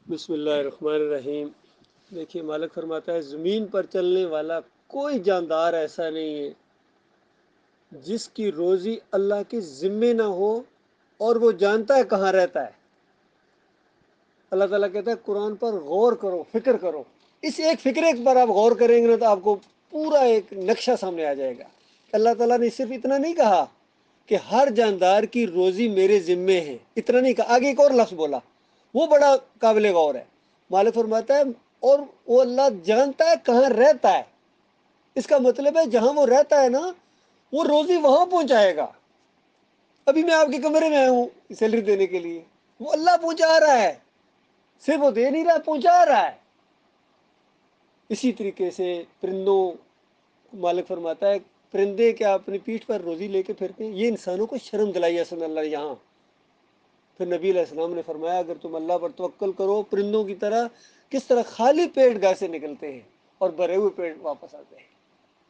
بسم اللہ الرحمن الرحیم۔ دیکھیے، مالک فرماتا ہے زمین پر چلنے والا کوئی جاندار ایسا نہیں ہے جس کی روزی اللہ کے ذمے نہ ہو اور وہ جانتا ہے کہاں رہتا ہے۔ اللہ تعالیٰ کہتا ہے قرآن پر غور کرو، فکر کرو۔ اس ایک فکرے پر آپ غور کریں گے نا تو آپ کو پورا ایک نقشہ سامنے آ جائے گا۔ اللہ تعالیٰ نے صرف اتنا نہیں کہا کہ ہر جاندار کی روزی میرے ذمے ہے، اتنا نہیں کہا، آگے ایک اور لفظ بولا، وہ بڑا قابل غور ہے۔ مالک فرماتا ہے اور وہ اللہ جانتا ہے کہاں رہتا ہے۔ اس کا مطلب ہے جہاں وہ رہتا ہے نا، وہ روزی وہاں پہنچائے گا۔ ابھی میں آپ کے کمرے میں آیا ہوں سیلری دینے کے لیے، وہ اللہ پہنچا رہا ہے، صرف وہ دے نہیں رہا، پہنچا رہا ہے۔ اسی طریقے سے پرندوں، مالک فرماتا ہے پرندے کیا اپنی پیٹھ پر روزی لے کے پھرتے ہیں؟ یہ انسانوں کو شرم دلائی ہے صلی اللہ یہاں۔ پھر نبی علیہ السلام نے فرمایا اگر تم اللہ پر توکل کرو پرندوں کی طرح، کس طرح خالی پیٹ گھر سے نکلتے ہیں اور بھرے ہوئے پیٹ واپس آتے ہیں۔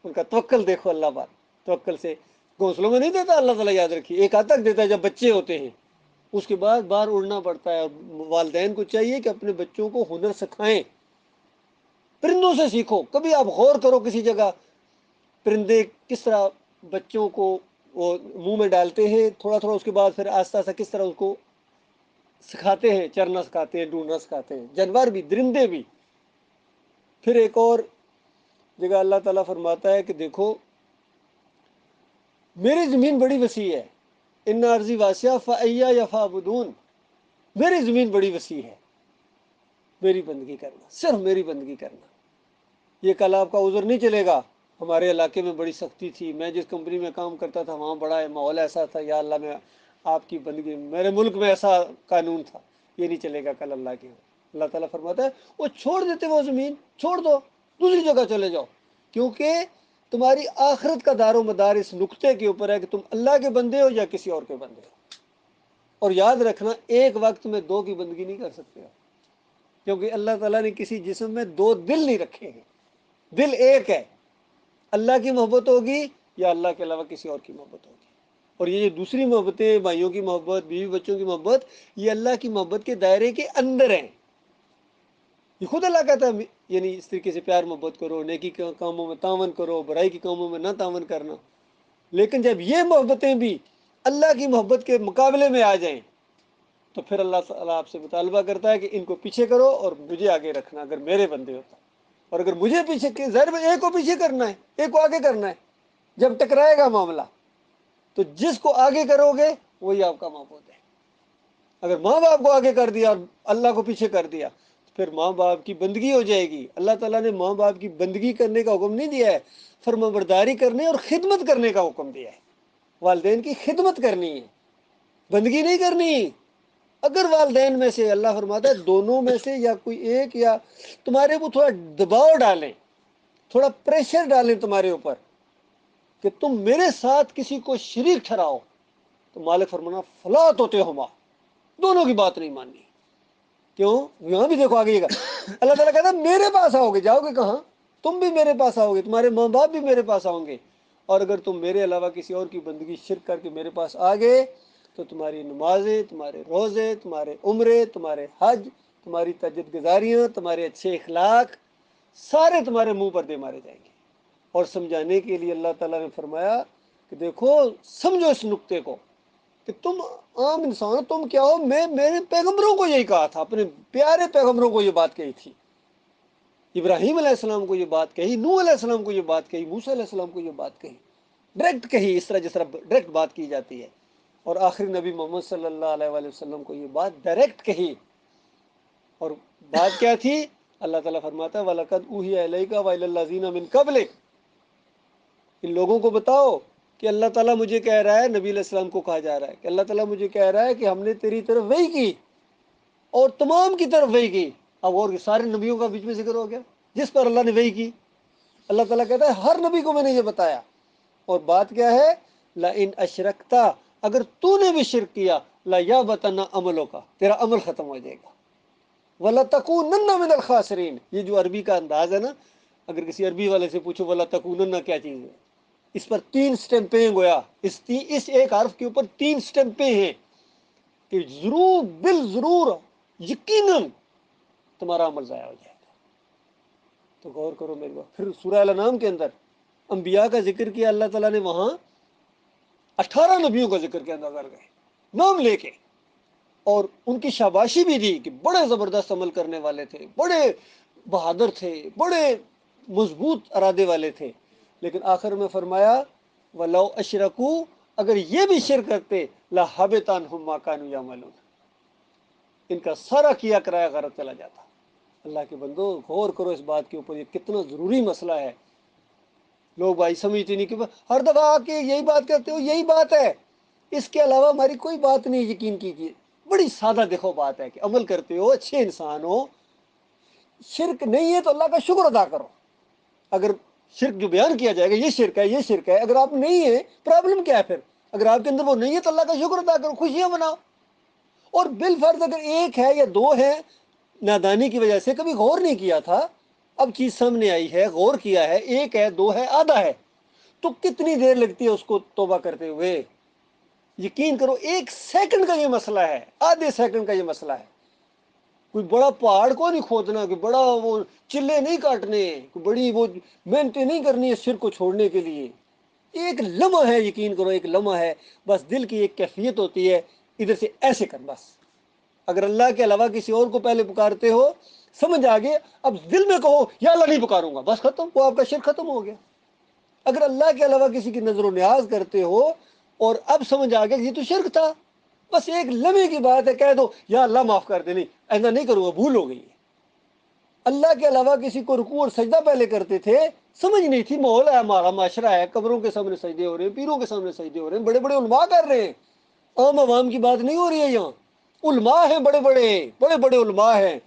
ان کا توکل دیکھو اللہ پر، توکل سے گھونسلوں میں نہیں دیتا اللہ تعالیٰ، یاد رکھیے، ایک حد تک دیتا ہے جب بچے ہوتے ہیں، اس کے بعد باہر اڑنا پڑتا ہے۔ اور والدین کو چاہیے کہ اپنے بچوں کو ہنر سکھائیں، پرندوں سے سیکھو۔ کبھی آپ غور کرو کسی جگہ پرندے کس طرح بچوں کو وہ منہ میں ڈالتے ہیں، تھوڑا تھوڑا اس کے بعد پھر آہستہ آہستہ کس طرح اس کو سکھاتے ہیں، چرنا سکھاتے ہیں، ڈھونڈنا سکھاتے ہیں، جانور بھی، درندے بھی۔ پھر ایک اور جگہ اللہ تعالیٰ فرماتا ہے کہ دیکھو میری زمین بڑی وسیع ہے، ان ارضی واسعہ فایا فاعبدون، میری زمین بڑی وسیع ہے، میری بندگی کرنا، صرف میری بندگی کرنا۔ یہ کل آپ کا عذر نہیں چلے گا ہمارے علاقے میں بڑی سختی تھی، میں جس کمپنی میں کام کرتا تھا وہاں بڑا ماحول ایسا تھا، یا اللہ میں آپ کی بندگی، میرے ملک میں ایسا قانون تھا، یہ نہیں چلے گا کل اللہ کے یہاں۔ اللہ تعالیٰ فرماتا ہے وہ چھوڑ دیتے، وہ زمین چھوڑ دو، دوسری جگہ چلے جاؤ، کیونکہ تمہاری آخرت کا دار و مدار اس نقطے کے اوپر ہے کہ تم اللہ کے بندے ہو یا کسی اور کے بندے ہو۔ اور یاد رکھنا ایک وقت میں دو کی بندگی نہیں کر سکتے، کیونکہ اللہ تعالیٰ نے کسی جسم میں دو دل نہیں رکھے ہیں، دل ایک ہے۔ اللہ کی محبت ہوگی یا اللہ کے علاوہ کسی اور کی محبت ہوگی۔ اور یہ جو دوسری محبتیں، بھائیوں کی محبت، بیوی بچوں کی محبت، یہ اللہ کی محبت کے دائرے کے اندر ہیں۔ یہ خود اللہ کہتا ہے یعنی اس طریقے سے پیار محبت کرو، نیکی کے کاموں میں تعاون کرو، برائی کے کاموں میں نہ تعاون کرنا۔ لیکن جب یہ محبتیں بھی اللہ کی محبت کے مقابلے میں آ جائیں تو پھر اللہ تعالیٰ آپ سے مطالبہ کرتا ہے کہ ان کو پیچھے کرو اور مجھے آگے رکھنا اگر میرے بندے ہوتا۔ اور اگر مجھے پیچھے، ظاہر میں ایک کو پیچھے کرنا ہے، ایک کو آگے کرنا ہے۔ جب ٹکرائے گا معاملہ تو جس کو آگے کرو گے وہی آپ کا معبود ہے۔ اگر ماں باپ کو آگے کر دیا اور اللہ کو پیچھے کر دیا تو پھر ماں باپ کی بندگی ہو جائے گی۔ اللہ تعالیٰ نے ماں باپ کی بندگی کرنے کا حکم نہیں دیا ہے، فرمانبرداری کرنے اور خدمت کرنے کا حکم دیا ہے۔ والدین کی خدمت کرنی ہے، بندگی نہیں کرنی۔ اگر والدین میں سے، اللہ فرماتا ہے دونوں میں سے یا کوئی ایک، یا تمہارے اوپر تھوڑا دباؤ ڈالیں، تھوڑا پریشر ڈالیں تمہارے اوپر کہ تم میرے ساتھ کسی کو شریک ٹھہراؤ، تو مالک فرمانا فلا طعہما، دونوں کی بات نہیں ماننی۔ کیوں؟ یہاں بھی دیکھو آگے گا اللہ تعالیٰ کہتا ہے میرے پاس آؤ گے، جاؤ گے کہاں؟ تم بھی میرے پاس آؤ گے، تمہارے ماں باپ بھی میرے پاس آؤں گے، اور اگر تم میرے علاوہ کسی اور کی بندگی شرک کر کے میرے پاس آ گئے تو تمہاری نمازیں، تمہارے روزے، تمہارے عمرے، تمہارے حج، تمہاری تہجد گزاریاں، تمہارے اچھے اخلاق، سارے تمہارے منہ پر دے مارے جائیں گے۔ اور سمجھانے کے لیے اللہ تعالیٰ نے فرمایا کہ دیکھو سمجھو اس نقطے کو کہ تم عام انسان ہو، تم کیا ہو، میں میرے پیغمبروں کو یہی کہا تھا، اپنے پیارے پیغمبروں کو یہ بات کہی تھی، ابراہیم علیہ السلام کو یہ بات کہی، نوح علیہ السلام کو یہ بات کہی، موسیٰ علیہ السلام کو یہ بات کہی، ڈائریکٹ کہی، اس طرح جس طرح ڈائریکٹ بات کی جاتی ہے۔ اور آخری نبی محمد صلی اللہ علیہ وآلہ وسلم کو یہ بات ڈائریکٹ کہی، اور بات کیا تھی؟ اللہ تعالیٰ فرماتا ہے وَلَقَدْ أُوحِيَ إِلَيْكَ وَإِلَى الَّذِينَ مِن قَبْلِكَ، ان لوگوں کو بتاؤ کہ اللہ تعالیٰ مجھے کہہ رہا ہے، نبی علیہ السلام کو کہا جا رہا ہے کہ اللہ تعالیٰ مجھے کہہ رہا ہے کہ ہم نے تیری طرف وحی کی اور تمام کی طرف وحی کی۔ اب اور سارے نبیوں کا بیچ میں ذکر ہو گیا جس پر اللہ نے وحی کی۔ اللہ تعالیٰ کہتا ہے ہر نبی کو میں نے یہ بتایا، اور بات کیا ہے؟ لَإِنْ أَشْرَكْتَ، اگر تو نے بھی شرک کیا، لَيَحْبَطَنَّ عَمَلُكَ، تیرا عمل ختم ہو جائے گا، وَلَتَكُونَنَّ مِنَ الْخَاسِرِينَ۔ یہ جو عربی کا انداز ہے نا، اگر کسی عربی والے سے پوچھو وَلَتَكُونَنَّ کیا چیز ہے، اس پر تین سٹیمپیں گویا، اس ایک حرف کے اوپر تین سٹیمپیں ہیں کہ ضرور، بال ضرور، یقیناً تمہارا عمل ضائع ہو جائے گا۔ تو غور کرو میرے بات، پھر سورہ الانعام کے اندر انبیاء کا ذکر کیا اللہ تعالیٰ نے، وہاں 18 نبیوں کا ذکر کیا نظر گئے نام لے کے، اور ان کی شاباشی بھی دی کہ بڑے زبردست عمل کرنے والے تھے، بڑے بہادر تھے، بڑے مضبوط ارادے والے تھے، لیکن آخر میں فرمایا وَلَوْ أَشْرَكُوا، اگر یہ بھی شرک کرتے لَحَبِطَ عَنْهُمْ مَا كَانُوا يَعْمَلُونَ، ان کا سارا کیا کرایا غرض چلا جاتا۔ اللہ کے بندو غور کرو اس بات کے اوپر، یہ کتنا ضروری مسئلہ ہے۔ لوگ بھائی سمجھتے نہیں کہ ہر دفعہ آ کے یہی بات کرتے ہو، یہی بات ہے، اس کے علاوہ ہماری کوئی بات نہیں، یقین کیجیے۔ بڑی سادہ دیکھو بات ہے کہ عمل کرتے ہو، اچھے انسان ہو، شرک نہیں ہے تو اللہ کا شکر ادا کرو۔ اگر شرک جو بیان کیا جائے گا یہ شرک ہے، یہ شرک ہے، اگر آپ نہیں ہے پرابلم کیا ہے پھر؟ اگر آپ کے اندر وہ نہیں ہے تو اللہ کا شکر ادا کرو، خوشیاں مناؤ۔ اور بالفرض اگر ایک ہے یا دو ہے، نادانی کی وجہ سے کبھی غور نہیں کیا تھا، اب چیز سامنے آئی ہے، غور کیا ہے، ایک ہے، دو ہے، آدھا ہے، تو کتنی دیر لگتی ہے اس کو توبہ کرتے ہوئے؟ یقین کرو 1 سیکنڈ کا یہ مسئلہ ہے، آدھے سیکنڈ کا یہ مسئلہ ہے۔ کوئی بڑا پہاڑ کو نہیں کھودنا، کوئی بڑا وہ چلے نہیں کاٹنے، کوئی بڑی وہ محنتیں نہیں کرنی ہے شرک کو چھوڑنے کے لیے۔ ایک لمحہ ہے، یقین کرو ایک لمحہ ہے، بس دل کی ایک کیفیت ہوتی ہے، ادھر سے ایسے کر بس۔ اگر اللہ کے علاوہ کسی اور کو پہلے پکارتے ہو، سمجھ آگے، اب دل میں کہو یا اللہ نہیں پکاروں گا، بس ختم، وہ آپ کا شرک ختم ہو گیا۔ اگر اللہ کے علاوہ کسی کی نظر و نیاز کرتے ہو اور اب سمجھ آ گیا کہ یہ تو شرک تھا، بس ایک لمحے کی بات ہے، کہہ دو یا اللہ معاف کر دے، نہیں ایسا نہیں کروں گا، بھول ہو گئی ہے۔ اللہ کے علاوہ کسی کو رکوع اور سجدہ پہلے کرتے تھے، سمجھ نہیں تھی، ماحول ہے ہمارا، معاشرہ ہے، قبروں کے سامنے سجدے ہو رہے ہیں، پیروں کے سامنے سجدے ہو رہے ہیں، بڑے بڑے علماء کر رہے ہیں، عام عوام کی بات نہیں ہو رہی ہے یہاں، علماء ہیں، بڑے بڑے بڑے بڑے علماء ہیں،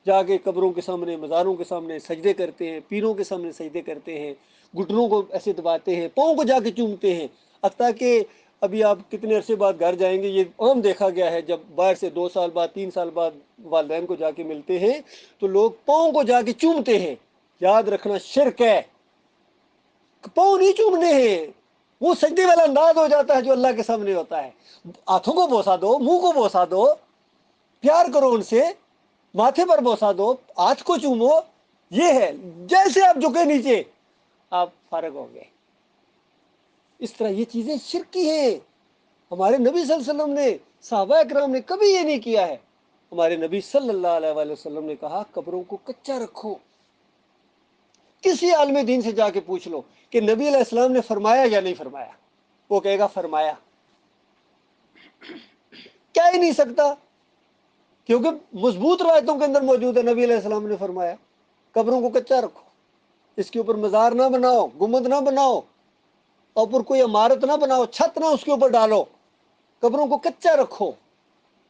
جا کے قبروں کے سامنے، مزاروں کے سامنے سجدے کرتے ہیں، پیروں کے سامنے سجدے کرتے ہیں، گھٹنوں کو ایسے دباتے ہیں، پاؤں کو جا کے چومتے ہیں۔ حتیٰ کہ ابھی آپ کتنے عرصے بعد گھر جائیں گے، یہ عام دیکھا گیا ہے، جب باہر سے 2 سال بعد 3 سال بعد والدین کو جا کے ملتے ہیں تو لوگ پاؤں کو جا کے چومتے ہیں۔ یاد رکھنا شرک ہے، پاؤں نہیں چومنے ہیں، وہ سجدے والا انداز ہو جاتا ہے جو اللہ کے سامنے ہوتا ہے۔ ہاتھوں کو بوسا دو، منہ کو بوسا دو، پیار کرو ان سے، ماتھے پر بوسا دو، ہاتھ کو چومو، یہ ہے جیسے آپ جھکے نیچے آپ فارغ ہو گئے۔ اس طرح یہ چیزیں شرک کی ہیں۔ ہمارے نبی صلی اللہ علیہ وسلم نے، صحابہ اکرام نے کبھی یہ نہیں کیا ہے۔ ہمارے نبی صلی اللہ علیہ وآلہ وسلم نے کہا قبروں کو کچا رکھو۔ کسی عالم دین سے جا کے پوچھ لو کہ نبی علیہ السلام نے فرمایا یا نہیں فرمایا، وہ کہے گا فرمایا۔ کیا ہی نہیں سکتا، کیونکہ مضبوط روایتوں کے اندر موجود ہے، نبی علیہ السلام نے فرمایا قبروں کو کچا رکھو، اس کے اوپر مزار نہ بناؤ، گنبد نہ بناؤ، اوپر کوئی عمارت نہ بناؤ، چھت نہ اس کے اوپر ڈالو، قبروں کو کچا رکھو،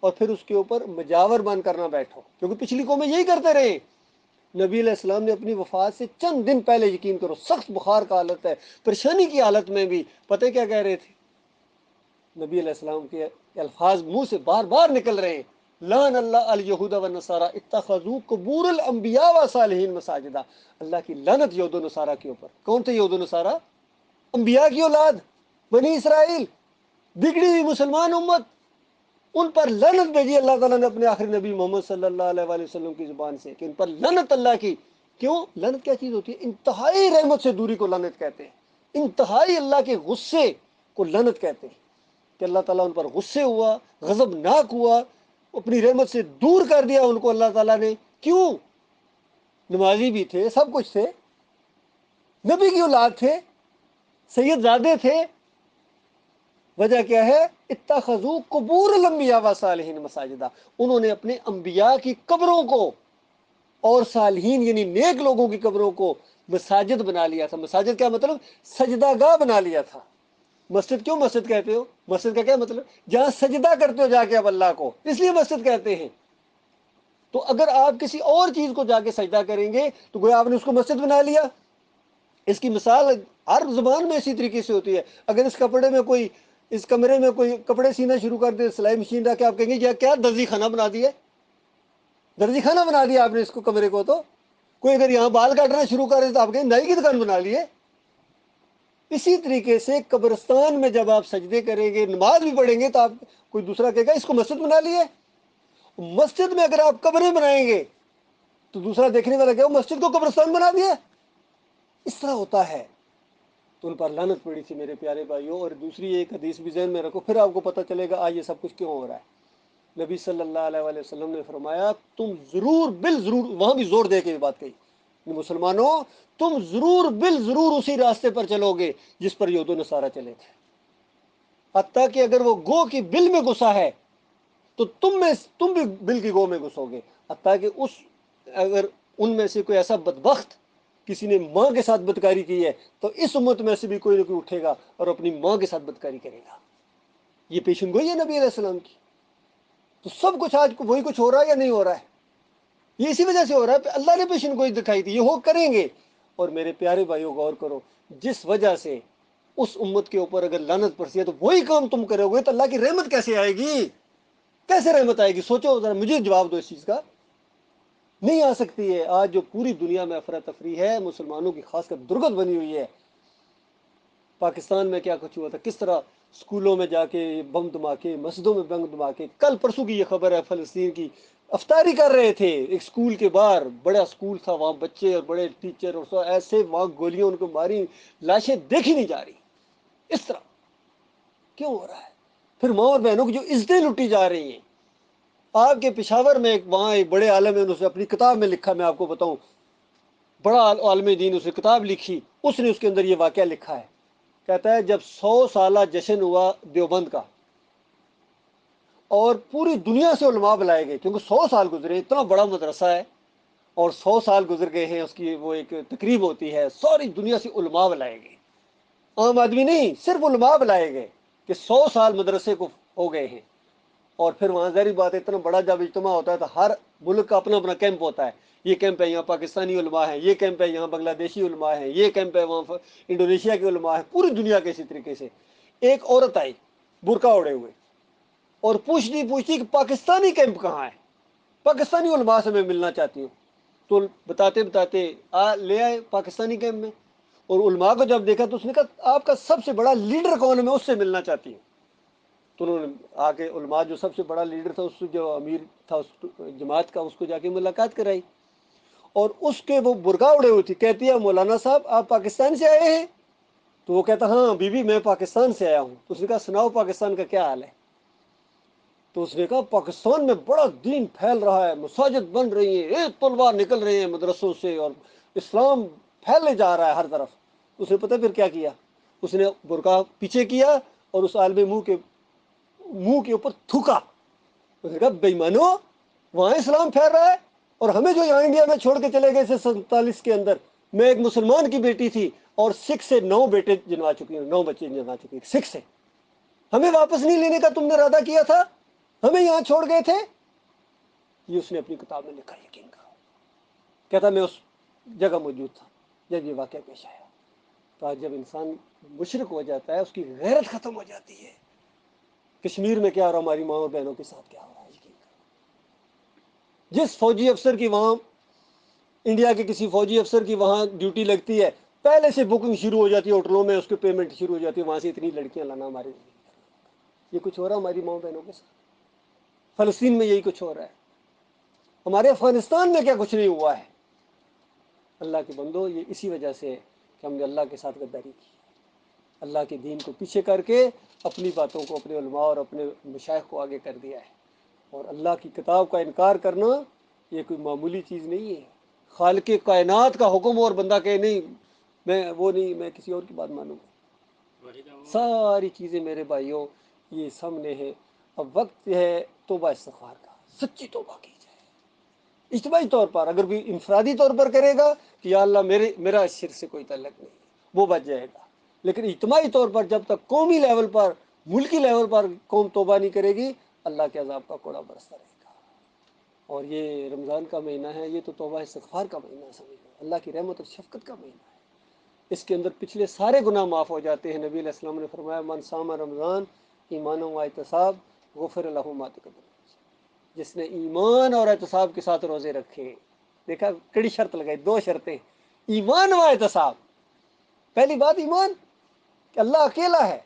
اور پھر اس کے اوپر مجاور بن کرنا بیٹھو، کیونکہ پچھلی قومیں یہی کرتے رہے۔ نبی علیہ السلام نے اپنی وفات سے چند دن پہلے، یقین کرو سخت بخار کا حالت ہے، پریشانی کی حالت میں بھی، پتہ کیا کہہ رہے تھے؟ نبی علیہ السلام کے الفاظ منہ سے بار بار نکل رہے ہیں، لعن اللہ الیہود والنصارى اتخذوا قبور الانبیاء والصالحین مساجدا۔ اللہ کی لعنت یہود و نصارہ کے اوپر۔ کون تھے یہود و نصارہ؟ انبیاء کی اولاد، بنی اسرائیل، بگڑی ہوئی مسلمان امت، ان پر لعنت بھیجی اللہ تعالیٰ نے اپنے آخری نبی محمد صلی اللہ علیہ وآلہ وسلم کی زبان سے، کہ ان پر لعنت اللہ کی۔ کیوں؟ لعنت کیا چیز ہوتی ہے؟ انتہائی رحمت سے دوری کو لعنت کہتے ہیں، انتہائی اللہ کے غصے کو لعنت کہتے ہیں، کہ اللہ تعالیٰ ان پر غصے ہوا، غضبناک ہوا، اپنی رحمت سے دور کر دیا ان کو اللہ تعالیٰ نے۔ کیوں؟ نمازی بھی تھے، سب کچھ تھے، نبی کی اولاد تھے، سید زادے تھے، وجہ کیا ہے؟ اتخذوا قبور الانبیاء والصالحین مساجدہ، انہوں نے اپنے انبیاء کی قبروں کو اور صالحین یعنی نیک لوگوں کی قبروں کو مساجد بنا لیا تھا۔ مساجد کیا مطلب؟ سجدہ گاہ بنا لیا تھا۔ مسجد کیوں مسجد کہتے ہو؟ مسجد کا کیا مطلب؟ جہاں سجدہ کرتے ہو جا کے اب اللہ کو، اس لیے مسجد کہتے ہیں۔ تو اگر آپ کسی اور چیز کو جا کے سجدہ کریں گے تو گویا آپ نے اس کو مسجد بنا لیا۔ اس کی مثال ہر زبان میں اسی طریقے سے ہوتی ہے۔ اگر اس کمرے میں کوئی کپڑے سینا شروع کر دے، سلائی مشین رکھ کے، آپ کہیں گے یہ کیا درزی خانہ بنا دیا، درزی خانہ بنا دیا آپ نے اس کو کمرے کو۔ تو کوئی اگر یہاں بال کاٹنا شروع کر دے تو آپ کہیں نائی کی دکان بنا لیے۔ اسی طریقے سے قبرستان میں جب آپ سجدے کریں گے، نماز بھی پڑھیں گے، تو آپ کوئی دوسرا کہے گا اس کو مسجد بنا لیے۔ مسجد میں اگر آپ قبریں بنائیں گے تو دوسرا دیکھنے والا کیا مسجد کو قبرستان بنا دیا. اس طرح ہوتا ہے. تو ان پر لعنت پڑی تھی میرے پیارے بھائیوں. اور دوسری ایک حدیث بھی ذہن میں رکھو، پھر آپ کو پتہ چلے گا آج یہ سب کچھ کیوں ہو رہا ہے. نبی صلی اللہ علیہ وآلہ وسلم نے فرمایا تم ضرور بالضرور، وہاں بھی زور دے کے یہ بات کہی، مسلمانوں تم ضرور بالضرور اسی راستے پر چلو گے جس پر یہود و نصارہ چلے تھے. حتیٰ کہ اگر وہ گو کی بل میں گھسا ہے تو تم بھی بل کی گو میں گھسو گے. حتیٰ کہ اگر ان میں سے کوئی ایسا بدبخت کسی نے ماں کے ساتھ بدکاری کی ہے تو اس امت میں سے بھی کوئی نہ کوئی اٹھے گا اور اپنی ماں کے ساتھ بدکاری کرے گا. یہ پیشن گوئی ہے نبی علیہ السلام کی. تو سب کچھ آج وہی کچھ ہو رہا ہے یا نہیں ہو رہا ہے؟ یہ اسی وجہ سے ہو رہا ہے. اللہ نے پیشن گوئی دکھائی تھی، یہ ہو کریں گے. اور میرے پیارے بھائیوں غور کرو، جس وجہ سے اس امت کے اوپر اگر لعنت پڑتی ہے تو وہی کام تم کرو گے تو اللہ کی رحمت کیسے آئے گی؟ کیسے رحمت آئے گی؟ سوچو ذرا، مجھے جواب دو اس چیز کا. نہیں آ سکتی ہے. آج جو پوری دنیا میں افراتفری ہے، مسلمانوں کی خاص کر درگت بنی ہوئی ہے. پاکستان میں کیا کچھ ہوا تھا، کس طرح اسکولوں میں جا کے بم دھماکے، مسجدوں میں بم دھماکے. کل پرسوں کی یہ خبر ہے، فلسطین کی افطاری کر رہے تھے ایک اسکول کے باہر، بڑا اسکول تھا، وہاں بچے اور بڑے ٹیچر اور سو ایسے وہاں گولیاں ان کو ماری، لاشیں دیکھی نہیں جا رہی. اس طرح کیوں ہو رہا ہے؟ پھر ماں اور بہنوں کی جو عزتیں لوٹی جا رہی ہیں. آپ کے پشاور میں وہاں ایک بڑے عالم ہے، انہوں نے اپنی کتاب میں لکھا، میں آپ کو بتاؤں، بڑا عالم دین، اس نے کتاب لکھی، اس نے اس کے اندر یہ واقعہ لکھا ہے. کہتا ہے جب 100 سالہ جشن ہوا دیوبند کا اور پوری دنیا سے علماء بلائے گئے، کیونکہ 100 سال گزرے، اتنا بڑا مدرسہ ہے اور 100 سال گزر گئے ہیں، اس کی وہ ایک تقریب ہوتی ہے، ساری دنیا سے علماء بلائے گئے. عام آدمی نہیں، صرف علماء بلائے گئے کہ 100 سال مدرسے کو ہو گئے ہیں. اور پھر وہاں ظاہری بات ہے، اتنا بڑا جب اجتماع ہوتا ہے تو ہر ملک کا اپنا اپنا کیمپ ہوتا ہے. یہ کیمپ ہے یہاں پاکستانی علماء ہیں، یہ کیمپ ہے یہاں بنگلہ دیشی علماء ہیں، یہ کیمپ ہے وہاں انڈونیشیا کے علماء ہیں، پوری دنیا کے. اسی طریقے سے ایک عورت آئی برقع اوڑے ہوئے اور پوچھتی کہ پاکستانی کیمپ کہاں ہے، پاکستانی علماء سے میں ملنا چاہتی ہوں. تو بتاتے لے آئے پاکستانی کیمپ میں. اور علماء کو جب دیکھا تو اس نے کہا آپ کا سب سے بڑا لیڈر کون ہے، میں اس سے ملنا چاہتی ہوں. تو انہوں نے آ کے علماء جو سب سے بڑا لیڈر تھا، اس جو امیر تھا اس جماعت کا، اس کو جا کے ملاقات کرائی. اور اس کے وہ برقع اڑے ہوئی تھی. کہتی ہے مولانا صاحب آپ پاکستان سے آئے ہیں؟ تو وہ کہتا ہاں بی بی میں پاکستان سے آیا ہوں. تو اس نے کہا سناؤ پاکستان کا کیا حال ہے؟ تو اس نے کہا پاکستان میں بڑا دین پھیل رہا ہے، مساجد بن رہی ہیں، طلباء نکل رہے ہیں مدرسوں سے اور اسلام پھیلنے جا رہا ہے ہر طرف. اس نے پتہ پھر کیا کیا؟ اس نے برقع پیچھے کیا اور اس عالم منہ کے اوپر تھوکا. اس نے کہا بے ایمانو، وہاں اسلام پھیل رہا ہے اور ہمیں جو یہاں انڈیا میں چھوڑ کے چلے گئے تھے 47 کے اندر. میں ایک مسلمان کی بیٹی تھی اور 6 سے 9 بیٹے جنوا چکی ہیں، 9 بچے جنوا چکی ہیں 6 سے. ہمیں واپس نہیں لینے کا تم نے ارادہ کیا تھا، ہمیں یہاں چھوڑ گئے تھے. یہ اس نے اپنی کتاب میں لکھا. یقین کرو، کہتا میں اس جگہ موجود تھا جب یہ واقعہ پیش آیا. تو آج جب انسان مشرک ہو جاتا ہے، اس کی غیرت ختم ہو جاتی ہے. کشمیر میں کیا ہو رہا، ہماری ماں اور بہنوں کے ساتھ کیا ہو رہا ہے. یقین کرو، جس فوجی افسر کی وہاں انڈیا کے کسی فوجی افسر کی وہاں ڈیوٹی لگتی ہے، پہلے سے بکنگ شروع ہو جاتی ہے ہوٹلوں میں، اس کی پیمنٹ شروع ہو جاتی ہے، وہاں سے اتنی لڑکیاں لانا ہمارے. یہ کچھ ہو رہا ہماری ماں بہنوں کے ساتھ. فلسطین میں یہی کچھ ہو رہا ہے. ہمارے افغانستان میں کیا کچھ نہیں ہوا ہے. اللہ کے بندو، یہ اسی وجہ سے کہ ہم نے اللہ کے ساتھ غداری کی، اللہ کے دین کو پیچھے کر کے اپنی باتوں کو، اپنے علماء اور اپنے مشائخ کو آگے کر دیا ہے. اور اللہ کی کتاب کا انکار کرنا یہ کوئی معمولی چیز نہیں ہے. خالق کائنات کا حکم اور بندہ کہے نہیں میں کسی اور کی بات مانوں گا. ساری چیزیں میرے بھائیوں یہ سامنے ہے. اب وقت ہے توبہ استغفار کا، سچی توبہ کی جائے. اجتماعی طور پر اگر بھی انفرادی طور پر کرے گا کہ یا اللہ میرا اس شرک سے کوئی تعلق نہیں، وہ بچ جائے گا. لیکن اجتماعی طور پر جب تک قومی لیول پر، ملکی لیول پر قوم توبہ نہیں کرے گی، اللہ کے عذاب کا کوڑا برستا رہے گا. اور یہ رمضان کا مہینہ ہے، یہ تو توبہ استغفار کا مہینہ ہے، سمجھ لو اللہ کی رحمت اور شفقت کا مہینہ ہے. اس کے اندر پچھلے سارے گناہ معاف ہو جاتے ہیں. نبی علیہ السلام نے فرمایا من صام رمضان ایمانا و احتساب غفر له ما تقدم. جس نے ایمان اور احتساب کے ساتھ روزے رکھے، دیکھا کڑی شرط لگائی، 2 شرطیں، ایمان و احتساب. پہلی بات ایمان کہ اللہ اکیلا ہے،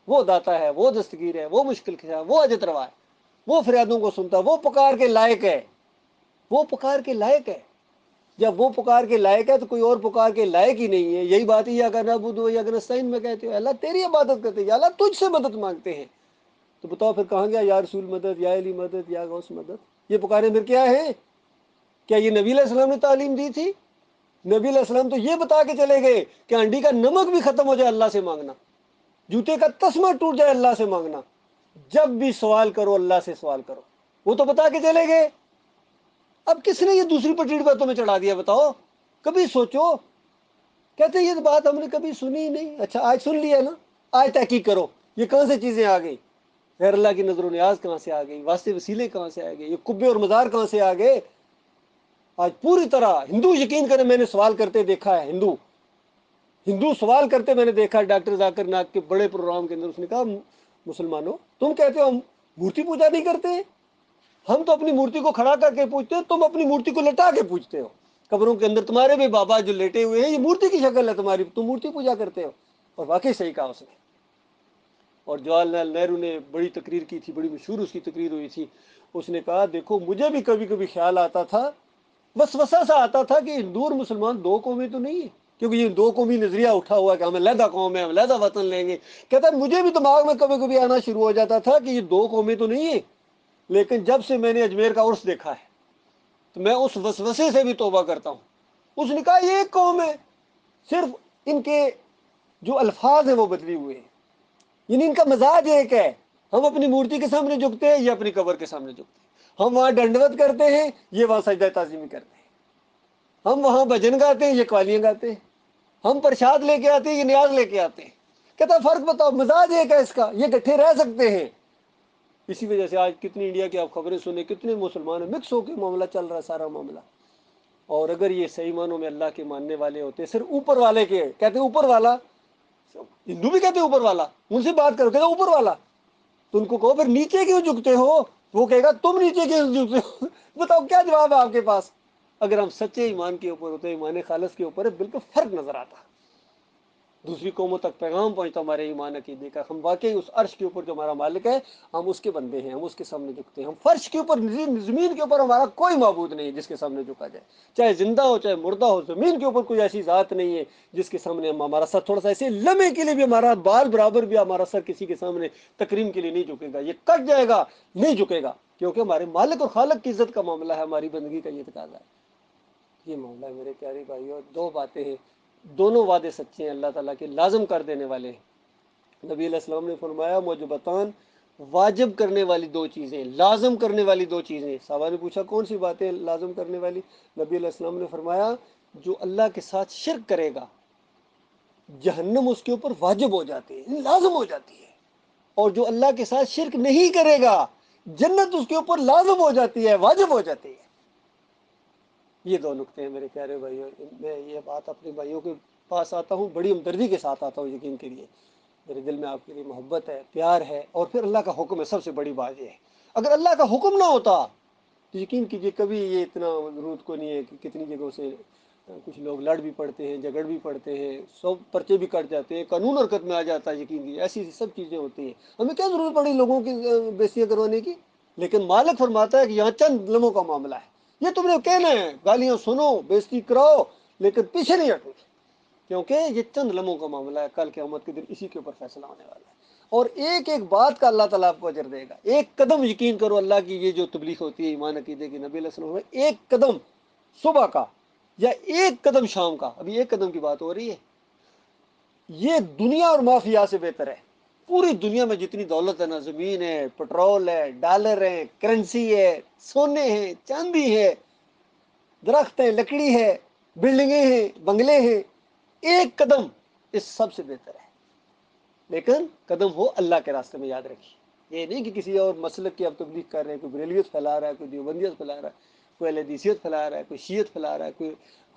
وہ داتا ہے، وہ دستگیر ہے، وہ مشکل کشا ہے، وہ اجت روا ہے، وہ فریادوں کو سنتا ہے، وہ پکار کے لائق ہے، وہ پکار کے لائق ہے. جب وہ پکار کے لائق ہے تو کوئی اور پکار کے لائق ہی نہیں ہے. یہی بات ہے یا اگر نعبد و یا اگر نستعین میں کہتے ہو اللہ تیری عبادت کرتے ہیں، یا اللہ تجھ سے مدد مانگتے ہیں. تو بتاؤ پھر کہاں گیا یا رسول مدد، یا علی مدد، یا غوث مدد؟ یہ پکارے پھر کیا ہے؟ کیا یہ نبی علیہ السلام نے تعلیم دی تھی؟ نبی علیہ السلام تو یہ بتا کے چلے گئے کہ ہانڈی کا نمک بھی ختم ہو جائے اللہ سے مانگنا، جوتے کا تسمہ ٹوٹ جائے اللہ سے مانگنا، جب بھی سوال کرو اللہ سے سوال کرو. وہ تو بتا کے چلے گئے. اب کس نے یہ دوسری پٹیڑ پر تمہیں چڑھا دیا بتاؤ؟ کبھی سوچو. کہتے ہیں یہ بات ہم نے کبھی سنی ہی نہیں. اچھا آج سن لیا نا، آج تحقیق کرو یہ کہاں سے چیزیں آ گئی. غیر اللہ کی نظر و نیاز کہاں سے آ گئی، واسطے وسیلے کہاں سے آ گئے، یہ قبے اور مزار کہاں سے آ گئے. آج پوری طرح ہندو یقین کریں، میں نے سوال کرتے دیکھا ہے، ہندو سوال کرتے میں نے دیکھا. ڈاکٹر ذاکر نائک کے بڑے پروگرام کے اندر اس نے کہا مسلمانوں تم کہتے ہو ہم مورتی پوجا نہیں کرتے، ہم تو اپنی مورتی کو کھڑا کر کے پوجتے، تم اپنی مورتی کو لٹا کے پوجتے ہو. قبروں کے اندر تمہارے بھی بابا جو لیٹے ہوئے ہیں یہ مورتی کی شکل ہے تمہاری، تم مورتی پوجا کرتے ہو. اور واقعی صحیح کہا اس نے. اور جواہر لال نہرو نے بڑی تقریر کی تھی، بڑی مشہور اس کی تقریر ہوئی تھی. اس نے کہا دیکھو مجھے بھی کبھی کبھی خیال آتا تھا، وسوسہ سا آتا تھا کہ ہندو اور مسلمان دو قومیں تو نہیں ہیں، کیونکہ یہ دو قومی نظریہ اٹھا ہوا کہ ہم علیحدہ قوم ہے، ہم علیحدہ وطن لیں گے. کہتا ہے مجھے بھی دماغ میں کبھی کبھی آنا شروع ہو جاتا تھا کہ یہ دو قومیں تو نہیں ہیں، لیکن جب سے میں نے اجمیر کا عرس دیکھا ہے تو میں اس وسوسے سے بھی توبہ کرتا ہوں. اس نے کہا یہ ایک قوم ہے، صرف ان کے جو الفاظ ہیں وہ بدلی ہوئے ہیں، یعنی ان کا مزاج ایک ہے. ہم اپنی مورتی کے سامنے جھکتے ہیں، یہ اپنی قبر کے سامنے جھکتے ہیں. ہم وہاں ڈنڈوت کرتے ہیں، یہ وہاں سجدہ تعظیمی کرتے ہیں. ہم وہاں بھجن گاتے ہیں، یہ قوالیاں گاتے ہیں. ہم پرشاد لے کے آتے ہیں، یہ نیاز لے کے آتے ہیں. کہتا فرق بتاؤ، مزاج ایک ہے اس کا، یہ گٹھے رہ سکتے ہیں. اسی وجہ سے آج کتنی انڈیا کی آپ خبریں سنیں، کتنے مسلمان ہیں، مکس ہو کے معاملہ چل رہا ہے سارا معاملہ. اور اگر یہ صحیح معنوں میں اللہ کے ماننے والے ہوتے، صرف اوپر والے کے کہتے ہیں اوپر والا، ہندو بھی کہتے ہیں اوپر والا، ان سے بات کرو کہتے ہیں اوپر والا. تو ان کو کہو پھر نیچے کیوں جھکتے ہو، وہ کہے گا تم نیچے کیوں جھکتے ہو. بتاؤ کیا جواب ہے آپ کے پاس؟ اگر ہم سچے ایمان کے اوپر ہوتے، ایمان خالص کے اوپر، بالکل فرق نظر آتا. دوسری قوموں تک پیغام پہنچتا ہمارے ایمان عقیدے کا. ہم واقعی اس عرش کے اوپر جو ہمارا مالک ہے ہم اس کے بندے ہیں، ہم اس کے سامنے جھکتے ہیں. ہم فرش کے اوپر، زمین کے اوپر ہمارا کوئی معبود نہیں جس کے سامنے جھکا جائے، چاہے زندہ ہو چاہے مردہ ہو. زمین کے اوپر کوئی ایسی ذات نہیں ہے جس کے سامنے ہمارا سر تھوڑا سا ایسے لمحے کے لیے بھی، ہمارا بال برابر بھی ہمارا سر کسی کے سامنے تکریم کے لیے نہیں جھکے گا. یہ کٹ جائے گا، نہیں جھکے گا، کیونکہ ہمارے مالک اور خالق کی عزت کا معاملہ ہے، ہماری بندگی کا یہ تقاضا ہے. یہ معاملہ ہے میرے پیارے بھائیو. دو باتیں ہیں، دونوں وعدے سچے ہیں، اللہ تعالیٰ کے لازم کر دینے والے ہیں. نبی علیہ السلام نے فرمایا موجبتان، واجب کرنے والی دو چیزیں، لازم کرنے والی دو چیزیں. صحابہ نے پوچھا کون سی باتیں لازم کرنے والی؟ نبی علیہ السلام نے فرمایا جو اللہ کے ساتھ شرک کرے گا جہنم اس کے اوپر واجب ہو جاتی ہے، لازم ہو جاتی ہے. اور جو اللہ کے ساتھ شرک نہیں کرے گا جنت اس کے اوپر لازم ہو جاتی ہے، واجب ہو جاتی ہے. یہ دو نقطے ہیں میرے پیارے بھائیوں. میں یہ بات اپنے بھائیوں کے پاس آتا ہوں، بڑی ہمدردی کے ساتھ آتا ہوں. یقین کریے میرے دل میں آپ کے لیے محبت ہے، پیار ہے، اور پھر اللہ کا حکم ہے. سب سے بڑی بات یہ ہے اگر اللہ کا حکم نہ ہوتا تو یقین کیجیے کبھی یہ اتنا ضرورت کو نہیں ہے کہ کتنی جگہوں سے کچھ لوگ لڑ بھی پڑتے ہیں، جھگڑ بھی پڑتے ہیں، سب پرچے بھی کٹ جاتے ہیں، قانون حرکت میں آ جاتا ہے. یقین کیجیے ایسی سب چیزیں ہوتی ہیں. ہمیں کیا ضرورت پڑی لوگوں کی بےعزتیاں کروانے کی؟ لیکن مالک فرماتا ہے کہ یہاں چند لمحوں کا معاملہ ہے، یہ تم نے کہنا ہے، گالیاں سنو، بےعزتی کراؤ، لیکن پیچھے نہیں ہٹو، کیونکہ یہ چند لمحوں کا معاملہ ہے. کل قیامت کے دن اسی کے اوپر فیصلہ ہونے والا ہے. اور ایک ایک بات کا اللہ تعالیٰ آپ کو اجر دے گا. ایک قدم یقین کرو اللہ کی یہ جو تبلیغ ہوتی ہے ایمان عقیدے کی، نبی علیہ السلام ایک قدم صبح کا یا ایک قدم شام کا، ابھی ایک قدم کی بات ہو رہی ہے، یہ دنیا اور مافیا سے بہتر ہے. پوری دنیا میں جتنی دولت ہے نا، زمین ہے، پٹرول ہے، ڈالر ہے، کرنسی ہے، سونے ہیں، چاندی ہے، درخت ہیں، لکڑی ہے، بلڈنگیں ہیں، بنگلے ہیں، ایک قدم اس سب سے بہتر ہے. لیکن قدم ہو اللہ کے راستے میں، یاد رکھیے. یہ نہیں کہ کسی اور مسلک کی آپ تبلیغ کر رہے ہیں، کوئی بریلویت پھیلا رہا ہے، کوئی دیوبندیت پھیلا رہا ہے، کوئی اہل حدیثیت پھیلا رہا ہے، کوئی شیعت پھیلا رہا ہے،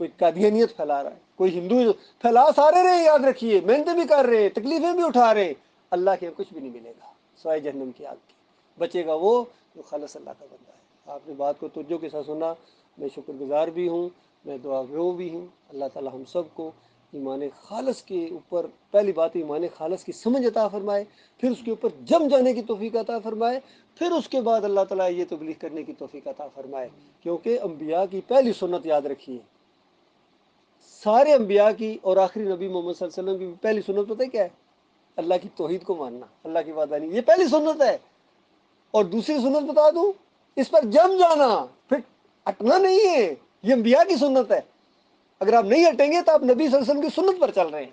کوئی قادیانیت پھیلا رہا ہے، کوئی ہندو پھیلا سارے رہے. یاد رکھیے محنتیں بھی کر رہے ہیں، تکلیفیں بھی اٹھا رہے ہیں، اللہ کے کچھ بھی نہیں ملے گا سوائے جہنم کی آگ کی. بچے گا وہ جو خالص اللہ کا بندہ ہے. آپ نے بات کو توجہ کے ساتھ سنا، میں شکر گزار بھی ہوں، میں دعا گو بھی ہوں. اللہ تعالی ہم سب کو ایمان خالص کے اوپر، پہلی بات ایمان خالص کی سمجھ عطا فرمائے، پھر اس کے اوپر جم جانے کی توفیق عطا فرمائے، پھر اس کے بعد اللہ تعالیٰ یہ تبلیغ کرنے کی توفیق عطا فرمائے. کیونکہ انبیاء کی پہلی سنت یاد رکھیے سارے انبیاء کی اور آخری نبی محمد صلی اللہ علیہ وسلم کی پہلی سنت پتہ ہے کیا ہے؟ اللہ کی توحید کو ماننا، اللہ کی وحدانیت، یہ پہلی سنت ہے۔ اور دوسری سنت بتا دوں، اس پر جم جانا، پھر ہٹنا نہیں ہے، یہ انبیاء کی سنت ہے۔ اگر آپ نہیں ہٹیں گے تو آپ نبی صلی اللہ علیہ وسلم کی سنت پر چل رہے ہیں۔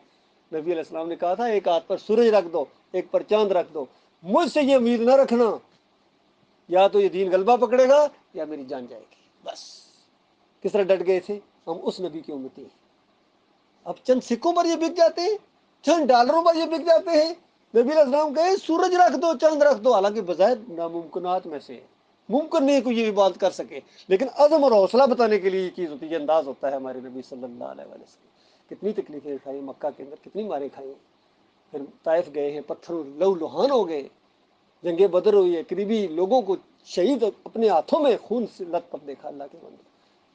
نبی علیہ السلام نے کہا تھا ایک ہاتھ پر سورج رکھ دو، ایک پر چاند رکھ دو، مجھ سے یہ امید نہ رکھنا یا تو یہ دین غلبہ پکڑے گا یا میری جان جائے گی۔ بس کس طرح ڈٹ گئے تھے، ہم اس نبی کی امتی ہیں۔ اب چند سکوں پر یہ بک جاتے ہیں، چند ڈالروں پر یہ بک جاتے ہیں۔ نبی علیہ السلام کہے سورج رکھ دو، چاند رکھ دو، حالانکہ بظاہر ناممکنات میں سے ہے، ممکن نہیں کوئی یہ بات کر سکے، لیکن عزم اور حوصلہ بتانے کے لیے یہ چیز ہوتی ہے، یہ انداز ہوتا ہے ہمارے نبی صلی اللہ علیہ وسلم۔ کتنی تکلیفیں کھائی مکہ کے اندر، کتنی ماریں کھائی، پھر طائف گئے ہیں، پتھر لہو لہان ہو گئے، جنگ بدر ہوئی ہے، قریبی لوگوں کو شہید اپنے ہاتھوں میں خون سے لت پت دیکھا۔ اللہ کے بندے،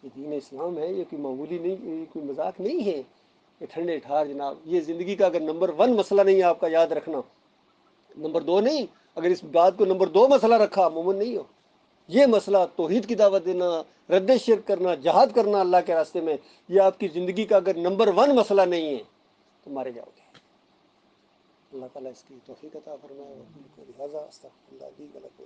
یہ دین اسلام ہے، یہ کوئی معمولی نہیں، یہ کوئی مذاق نہیں ہے، یہ ٹھنڈے ٹھار جناب، یہ زندگی کا اگر نمبر 1 مسئلہ نہیں ہے آپ کا، یاد رکھنا، نمبر 2 نہیں، اگر اس بات کو نمبر 2 مسئلہ رکھا مومن نہیں ہو۔ یہ مسئلہ توحید کی دعوت دینا، رد شرک کرنا، جہاد کرنا اللہ کے راستے میں، یہ آپ کی زندگی کا اگر نمبر 1 مسئلہ نہیں ہے تو مارے جاؤ گے۔ اللہ تعالیٰ اس کی توفیق عطا فرمائے۔ لہٰذا استغفر اللہ لی و لکم۔